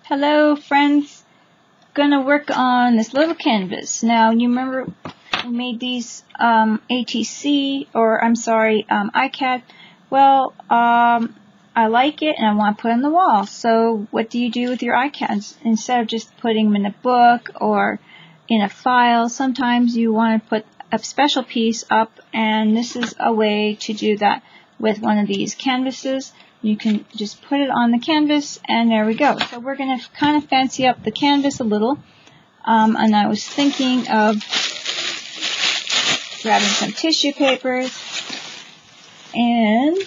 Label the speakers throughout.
Speaker 1: Hello friends, gonna work on this little canvas. Now you remember we made these ATC, or I'm sorry, iCAD. Well, I like it and I want to put it on the wall. So what do you do with your iCADs? Instead of just putting them in a book or in a file, sometimes you want to put a special piece up, and this is a way to do that with one of these canvases. You can just put it on the canvas, and there we go. So we're going to kind of fancy up the canvas a little. And I was thinking of grabbing some tissue papers and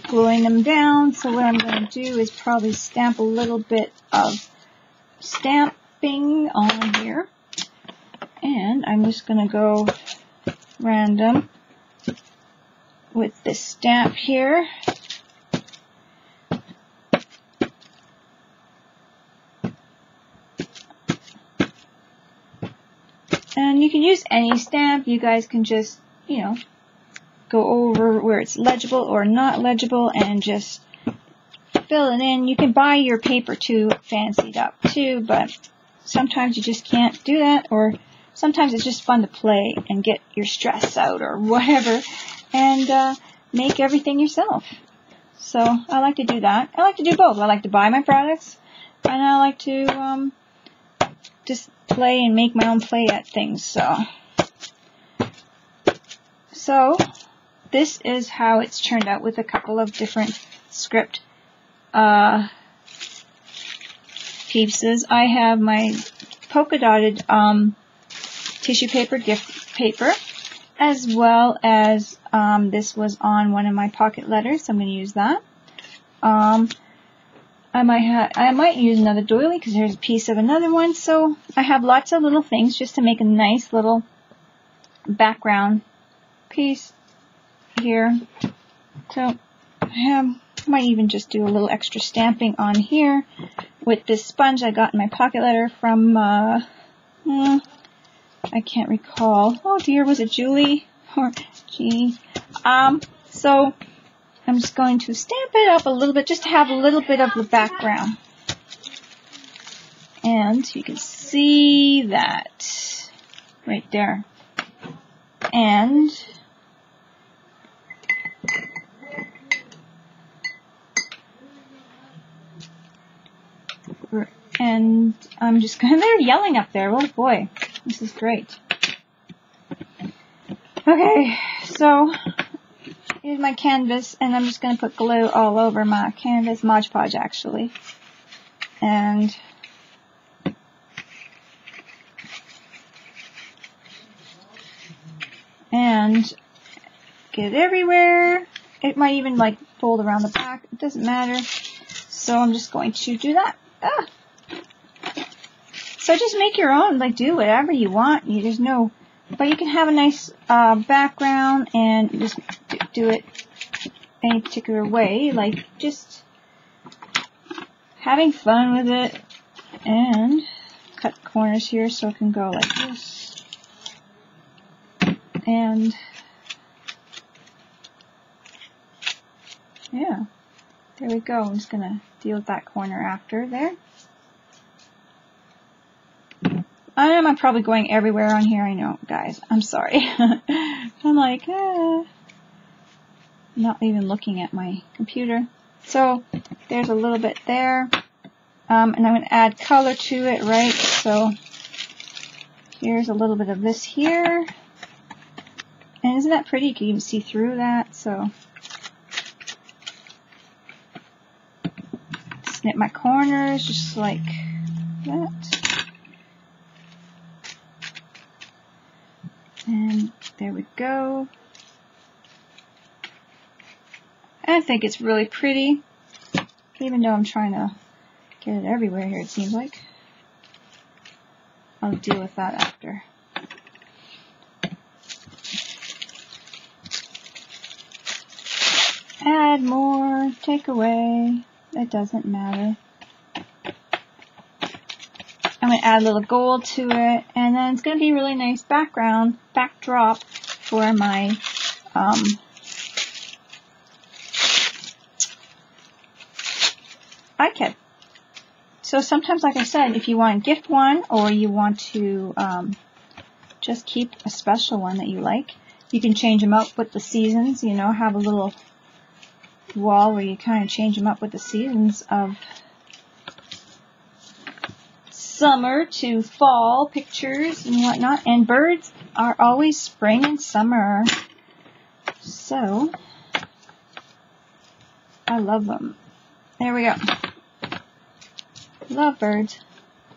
Speaker 1: gluing them down. So what I'm going to do is probably stamp a little bit of stamping on here. And I'm just going to go random with this stamp here. And you can use any stamp. You guys can just, go over where it's legible or not legible and just fill it in. You can buy your paper too fancied up too, but sometimes you just can't do that, or sometimes it's just fun to play and get your stress out or whatever, and make everything yourself. So I like to do that. I like to do both. I like to buy my products, and I like to just play and make my own play at things. So this is how it's turned out with a couple of different script pieces. I have my polka dotted tissue paper, gift paper, as well as this was on one of my pocket letters, so I'm going to use that. I might use another doily because there's a piece of another one. So I have lots of little things just to make a nice little background piece here. So I might even just do a little extra stamping on here with this sponge I got in my pocket letter from I can't recall. Oh dear, was it Julie or G? So I'm just going to stamp it up a little bit just to have a little bit of the background. And you can see that right there. And I'm just going, they're yelling up there. Oh boy, this is great. Okay, so here's my canvas, and I'm just going to put glue all over my canvas, Mod Podge actually. And get it everywhere. It might even like fold around the back. It doesn't matter. So I'm just going to do that. So just make your own, like do whatever you want. There's no, but you can have a nice background and just do it any particular way, like just having fun with it. And cut corners here so it can go like this. And yeah, there we go. I'm just gonna deal with that corner after there. I am probably going everywhere on here. I know, guys. I'm sorry. I'm like, not even looking at my computer. So there's a little bit there. And I'm going to add color to it, right? So here's a little bit of this here. And isn't that pretty? You can even see through that. So snip my corners just like that. And there we go. I think it's really pretty, even though I'm trying to get it everywhere here, it seems like. I'll deal with that after. Add more, take away, it doesn't matter. I'm going to add a little gold to it, and then it's going to be a really nice backdrop for my iCat. So sometimes, like I said, if you want to gift one or you want to just keep a special one that you like, you can change them up with the seasons, you know, have a little wall where you kind of change them up with the seasons of summer to fall pictures and whatnot. And birds are always spring and summer. So, I love them. There we go. Love birds.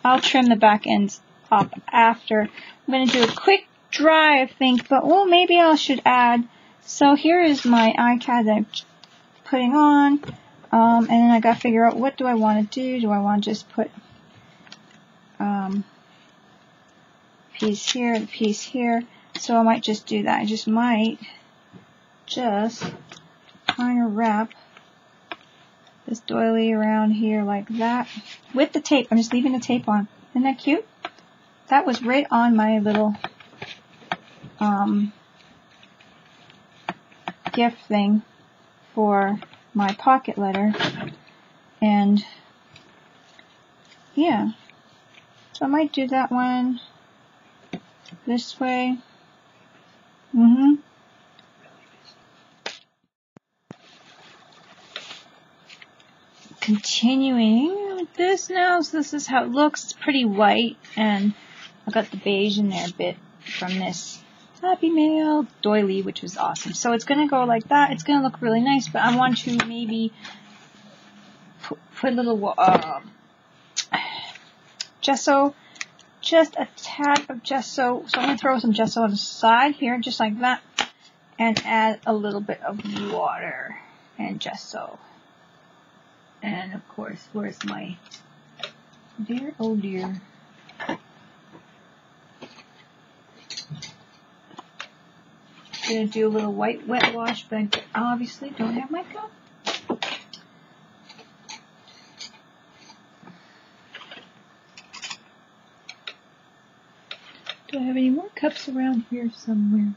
Speaker 1: I'll trim the back ends off after. I'm going to do a quick dry, I think, but well, maybe I should add. So here is my iCat that I'm putting on, and then I got to figure out what do I want to do. Do I want to just put piece here, the piece here? So I might just do that. I just might just kind of wrap this doily around here like that with the tape. I'm just leaving the tape on. Isn't that cute? That was right on my little gift thing for my pocket letter. And yeah, so I might do that one this way. Continuing with this now, so this is how it looks. It's pretty white, and I got the beige in there a bit from this Happy Mail doily, which was awesome. So it's going to go like that. It's going to look really nice, but I want to maybe put a little gesso, just a tad of gesso. So I'm going to throw some gesso on the side here, just like that, and add a little bit of water and gesso. And of course, where's my dear, oh dear. I'm going to do a little white wet wash, but I obviously don't have my cup. Do I have any more cups around here somewhere?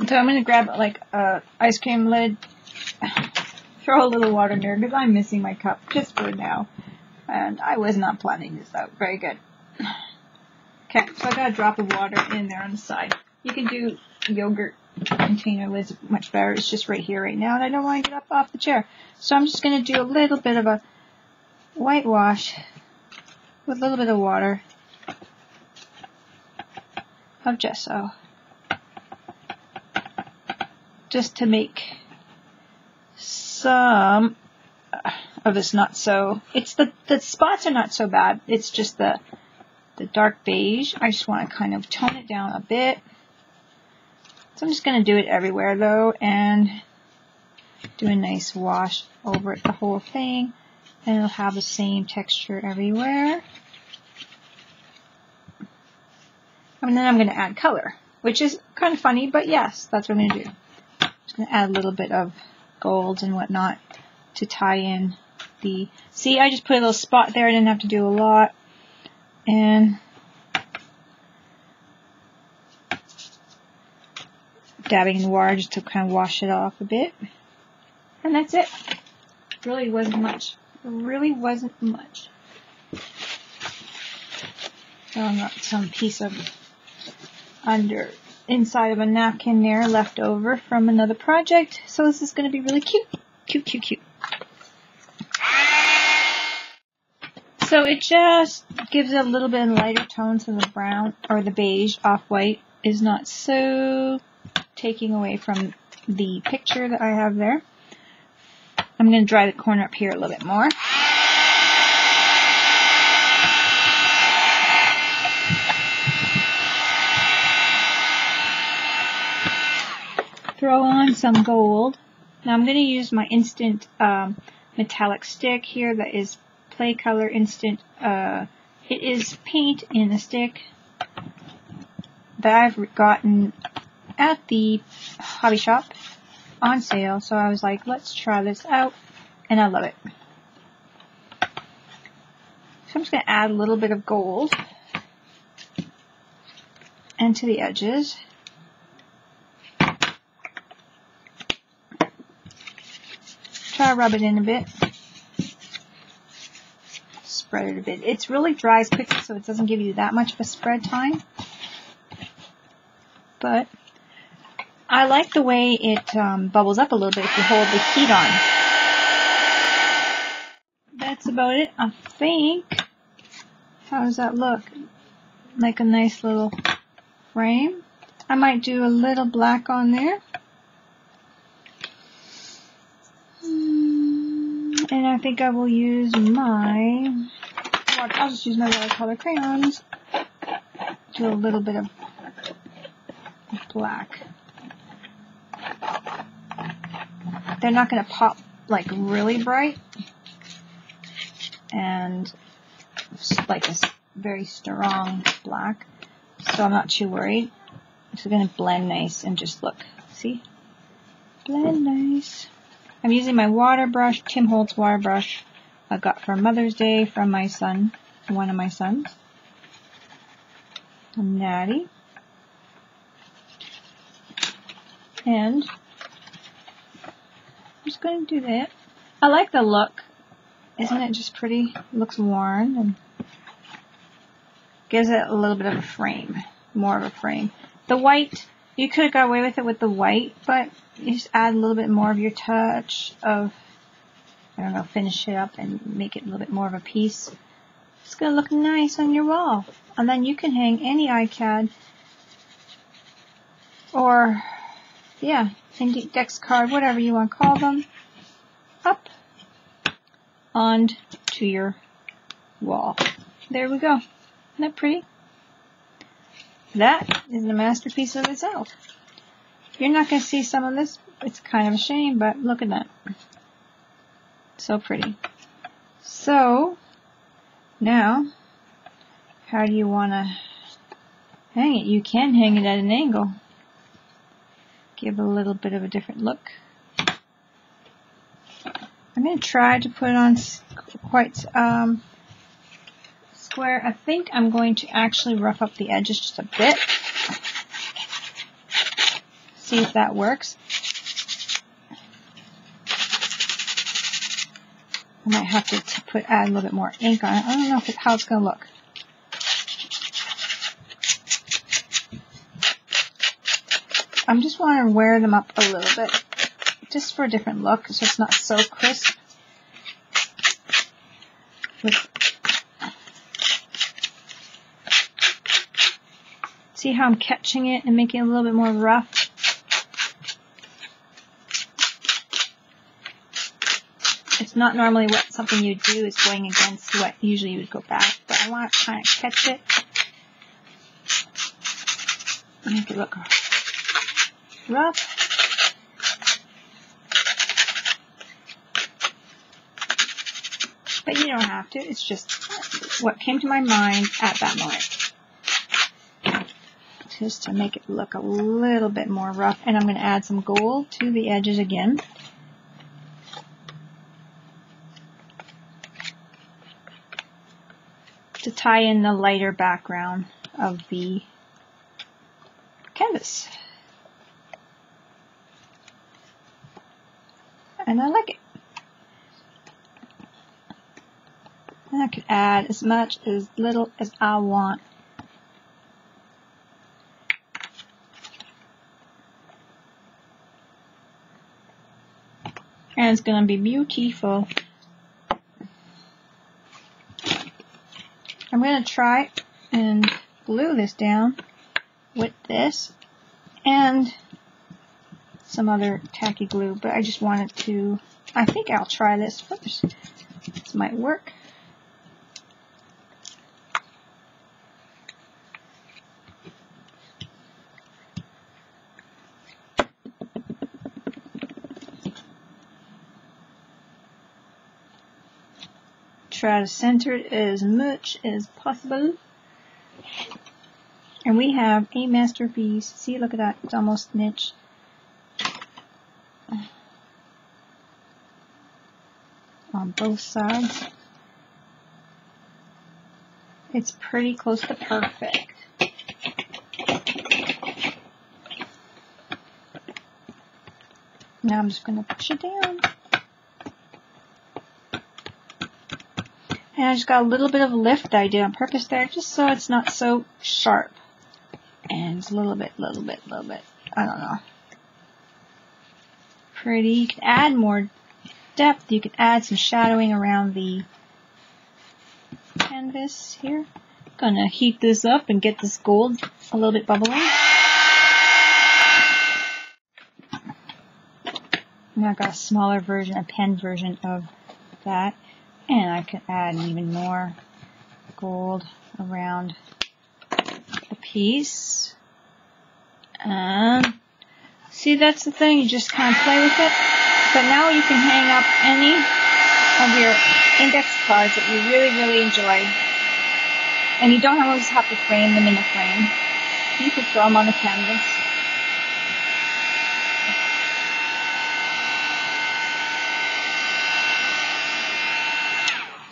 Speaker 1: So I'm going to grab like a ice cream lid, throw a little water in there because I'm missing my cup just for now. And I was not planning this out. Very good. Okay, so I got a drop of water in there on the side. You can do yogurt container lids much better. It's just right here right now, and I don't want to get up off the chair. So I'm just going to do a little bit of a whitewash with a little bit of water of gesso, just to make some of this not so, it's the spots are not so bad. It's just the dark beige. I just want to kind of tone it down a bit. So I'm just going to do it everywhere though, and do a nice wash over it, the whole thing, and it'll have the same texture everywhere. And then I'm going to add color, which is kind of funny, but yes, that's what I'm going to do. Just going to add a little bit of golds and whatnot to tie in the, see, I just put a little spot there. I didn't have to do a lot. And dabbing in the water just to kind of wash it off a bit. And that's it. Really wasn't much. It really wasn't much. So I got some piece of inside of a napkin there left over from another project. So this is going to be really cute. Cute, cute, cute. So it just gives it a little bit of lighter tone, so the brown or the beige off-white is not so taking away from the picture that I have there. I'm going to dry the corner up here a little bit more. Throw on some gold. Now I'm going to use my instant metallic stick here that is Play Color Instant. It is paint in a stick that I've gotten at the hobby shop on sale. So I was like, let's try this out, and I love it. So I'm just going to add a little bit of gold. and to the edges. Try to rub it in a bit. Spread it a bit. It really dries quickly, so it doesn't give you that much of a spread time. But I like the way it bubbles up a little bit if you hold the heat on. That's about it, I think. How does that look? Like a nice little frame. I might do a little black on there. And I think I will use my, I'll just use my watercolor crayons. Do a little bit of black. They're not going to pop like really bright. And like a very strong black. So I'm not too worried. It's going to blend nice and just look. See? Blend nice. I'm using my water brush, Tim Holtz water brush I got for Mother's Day from my son, one of my sons, Natty. And I'm just going to do that. I like the look. Isn't it just pretty? It looks worn and gives it a little bit of a frame, more of a frame. The white, you could have got away with it with the white, but you just add a little bit more of your touch of, I don't know, finish it up and make it a little bit more of a piece. It's going to look nice on your wall. And then you can hang any iCAD or, yeah, index card, whatever you want to call them, up onto your wall. There we go. Isn't that pretty? That is a masterpiece of itself. You're not going to see some of this. It's kind of a shame, but look at that. So pretty. So, now, how do you want to hang it? You can hang it at an angle. Give it a little bit of a different look. I'm going to try to put it on quite square. I think I'm going to actually rough up the edges just a bit. See if that works. I might have to add a little bit more ink on it. I don't know how it's going to look. I just want to wear them up a little bit, just for a different look, so it's not so crisp. See how I'm catching it and making it a little bit more rough? It's not normally what something you do is going against what usually you would go back, but I want to kind of catch it. Make it look rough. But you don't have to. It's just what came to my mind at that moment. Just to make it look a little bit more rough. And I'm going to add some gold to the edges again. To tie in the lighter background of the canvas. And I like it. And I could add as much, as little as I want. And it's going to be beautiful. I'm going to try and glue this down with this and some other tacky glue, but I just wanted to, I think I'll try this first. This might work. Try to center it as much as possible. And we have a masterpiece. See, look at that. It's almost an inch. On both sides. It's pretty close to perfect. Now I'm just going to push it down. And I just got a little bit of lift I did on purpose there, just so it's not so sharp. And it's a little bit, I don't know. Pretty. You can add more depth. You can add some shadowing around the canvas here. Gonna heat this up and get this gold a little bit bubbling. Now I've got a smaller version, a pen version of that. And I can add even more gold around the piece. And see, that's the thing, you just kind of play with it. But now you can hang up any of your index cards that you really, really enjoy. And you don't always have to frame them in a frame. You can throw them on the canvas.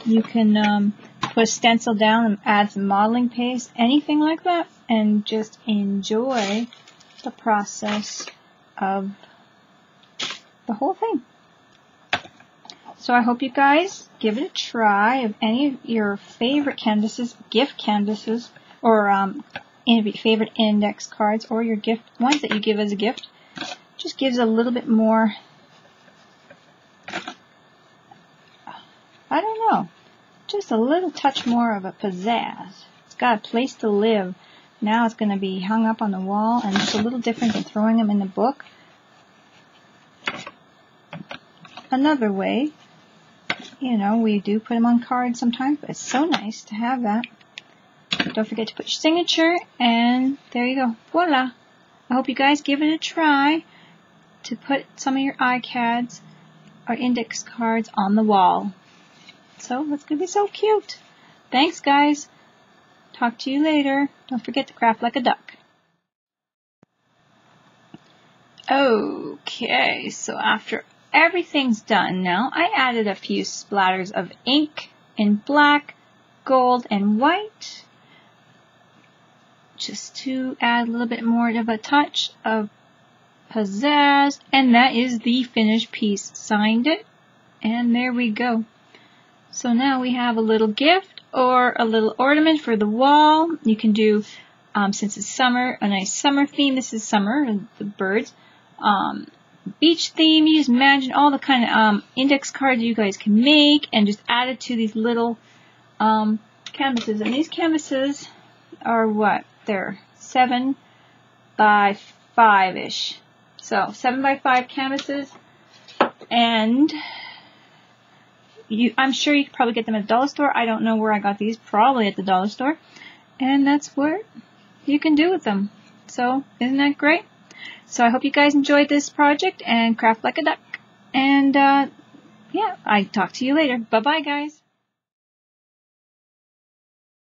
Speaker 1: You can put a stencil down and add some modeling paste, anything like that, and just enjoy the process of the whole thing. So I hope you guys give it a try of any of your favorite canvases, gift canvases, or favorite index cards, or your gift ones that you give as a gift. Just gives a little bit more, I don't know, just a little touch more of a pizzazz. It's got a place to live. Now it's going to be hung up on the wall, and it's a little different than throwing them in the book. Another way, you know, we do put them on cards sometimes, but it's so nice to have that. Don't forget to put your signature, and there you go. Voila! I hope you guys give it a try to put some of your iCads or index cards on the wall. So it's going to be so cute. Thanks, guys. Talk to you later. Don't forget to craft like a duck. Okay, so after everything's done now, I added a few splatters of ink in black, gold, and white, just to add a little bit more of a touch of pizzazz, and that is the finished piece. Signed it, and there we go. So now we have a little gift or a little ornament for the wall. You can do, since it's summer, a nice summer theme. This is summer, the birds. Beach theme. You just imagine all the kind of index cards you guys can make and just add it to these little canvases. And these canvases are what? They're 7 by 5-ish. So 7 by 5 canvases. And I'm sure you could probably get them at the dollar store. I don't know where I got these. Probably at the dollar store. And that's what you can do with them. So, isn't that great? So I hope you guys enjoyed this project and craft like a duck. And, yeah, I talk to you later. Bye-bye, guys.